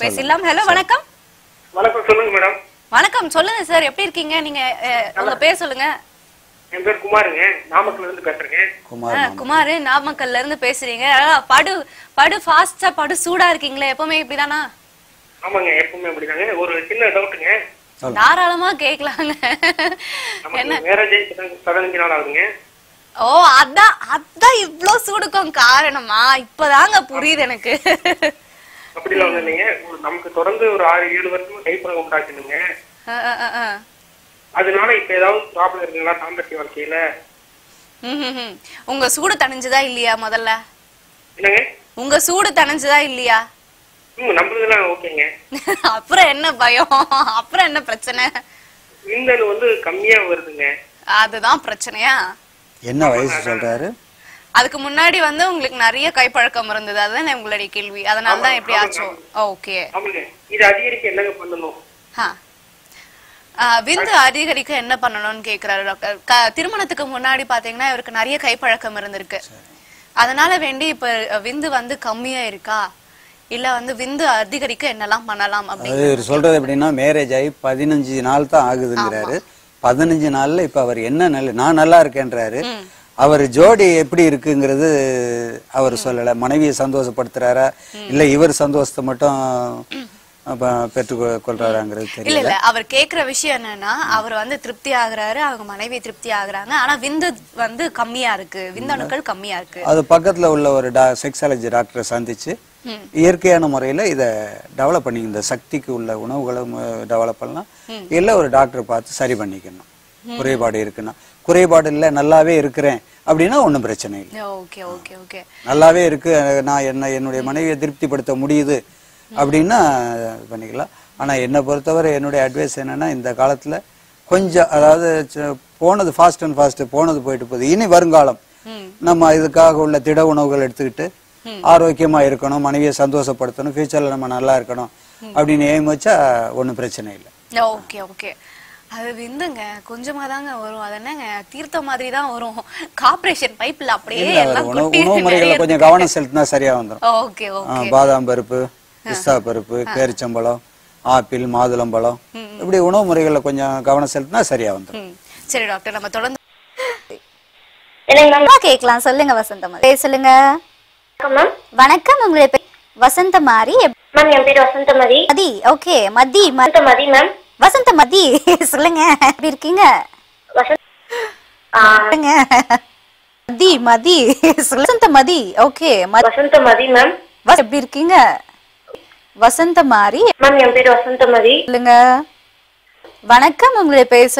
பேசலாம். ஹலோ வணக்கம். வணக்கம் சொல்லுங்க மேடம். வணக்கம் சொல்லுங்க சார், எப்படி இருக்கீங்க நீங்க? உங்க பேர் சொல்லுங்க. என் பேர் குமாருங்க, நாமக்கல்ல இருந்து பேசுறேன். குமார் நாமக்கல்ல இருந்து பேசுறீங்க. படு ஃபாஸ்டா படு சூடா இருக்கீங்களே, எப்பவுமே இப்படிதானா? ஆமாங்க, எப்பவுமே அப்படிதாங்க. ஒரு சின்ன டவுட்டுங்க. தாராளமா கேட்கலாங்க. என்ன மேரேஜ் 15 நாள் ஆகுதுங்க. ஓ, அதான் இவ்ளோ சூடுக்கும் காரணமா? இப்பதாங்க புரியுது எனக்கு. அப்படிலாம் ஒண்ணு இல்லைங்க. நமக்கு தொடர்ந்து ஒரு 6-7 வருஷமா கைப்பழக்கம் உண்டாச்சுங்க. அதனால இப்ப ஏதாவது ப்ராப்ளம் இருக்குங்களா தாம்பத்திய வாழ்க்கையில? உங்க சூடு தணிஞ்சதா இல்லையா முதல்ல? என்னங்க? உங்க சூடு தணிஞ்சதா இல்லையா? நம்மளதெல்லாம் ஓகேங்க. அப்புறம் என்ன பயம்? அப்புறம் என்ன பிரச்சனை? விந்தணு வந்து கம்மியா வருதுங்க. அதுதான் பிரச்சனையா? என்ன வயசு சொல்றாரு? அதுக்கு முன்னாடி வந்து உங்களுக்கு நிறைய கைப்பழக்கம் இருந்தது, அதுதான் உங்களுடைய கேள்வி. அதனால தான் எப்படி ஆச்சோ? ஓகே. இது அதிகரிக்க என்னங்க பண்ணணும்? விந்து அதிகரிக்க என்ன பண்ணணும்னு கேக்குறாரு டாக்டர். திருமணத்துக்கு முன்னாடி பாத்தீங்கன்னா இவருக்கு நிறைய கைப்பழக்கம் இருந்திருக்கு. அதனால வேண்டி இப்ப விந்து வந்து கம்மியா இருக்கா, இல்ல வந்து விந்து அதிகரிக்க என்னெல்லாம் பண்ணலாம் அப்படின்னு சொல்றது எப்படின்னா, மேரேஜ் ஆகி 15 நாள் தான் ஆகுதுங்கிறாரு. 15 நாள்ல இப்ப அவர் என்ன நான் நல்லா இருக்கேன்றாரு. அவர் ஜோடி எப்படி இருக்குங்கிறது அவர் சொல்லல. மனைவியை சந்தோஷப்படுத்துறாரா இல்ல இவர் சந்தோஷத்தை மட்டும் பெற்றுக்கொள்றாராங்கிறது தெரியல. இல்ல அவர் கேக்குற விஷயம் என்னன்னா, அவர் வந்து திருப்தி ஆகுறாரு, அவங்க மனைவி திருப்தி ஆகுறாங்க, ஆனா விந்து வந்து கம்மியா இருக்கு, விந்தணுக்கள் கம்மியா இருக்கு. அது பக்கத்துல உள்ள ஒரு செக்ஸாலஜி டாக்டரை சந்திச்சு இயற்கையான முறையில இத டெவலப் பண்ணி, இந்த சக்திக்கு உள்ள உணவுகளும் டெவலப் பண்ணலாம், இல்ல ஒரு டாக்டரை பார்த்து சரி பண்ணிக்கணும். குறைபாடு இருக்குன்னா, குறைபாடு இல்ல நல்லாவே இருக்கிறேன் அப்படின்னா ஒன்றும் பிரச்சனை இல்லை. நல்லாவே இருக்கு, நான் என்னுடைய மனைவியை திருப்திப்படுத்த முடியுது அப்படின்னா பண்ணிக்கலாம். ஆனா என்னை பொறுத்தவரை என்னுடைய அட்வைஸ் என்னன்னா, இந்த காலத்துல கொஞ்சம் அதாவது போனது ஃபாஸ்ட் அண்ட் ஃபாஸ்ட் போனது போயிட்டு போகுது. இனி வருங்காலம் நம்ம இதுக்காக உள்ள திட உணவுகள் எடுத்துக்கிட்டு ஆரோக்கியமா இருக்கணும், மனைவியை சந்தோஷப்படுத்தணும், ஃபியூச்சர்ல நம்ம நல்லா இருக்கணும் அப்படின்னு எய்ம் வச்சா ஒன்றும் பிரச்சனை இல்லை. Okay okay. அது விந்துங்க கொஞ்சமா தாங்க வரும், அது என்னங்க தீர்த்த மாதிரி தான் வரும். கார்ப்பரேஷன் பைப்ல அப்படியே உணவு முறைகளை கொஞ்சம் கவனம் செலுத்தினா சரியா வந்துடும். Okay okay. பாதாம் பருப்பு, பிஸ்தா பருப்பு, பேரிச்சம்பழம், ஆப்பிள், மாதுளம்பழம், இப்படி உணவு முறைகளை கொஞ்சம் கவனம் செலுத்தினா சரியா வந்துடும். சரி டாக்டர், நம்ம தொடர்ந்து கேட்கலாம். சொல்லுங்க வசந்தமாரி. சொல்லுங்க. வணக்கம், உங்களுடைய பேர் வசந்தமாரி? மேம் என் பேர் வசந்தமதி. மதி. ஓகே மதி. வசந்தமதி மேம். வசந்தமதி சொல்லுங்க, எப்படி இருக்கீங்க? மதி மதி வசந்தமதி. Okay Vasanthamathi ma'am. எப்படி இருக்கீங்க? வசந்தமாரி மேம் என் பேர் வசந்தமதி. சொல்லுங்க. வணக்கம், உங்களுடைய பேர்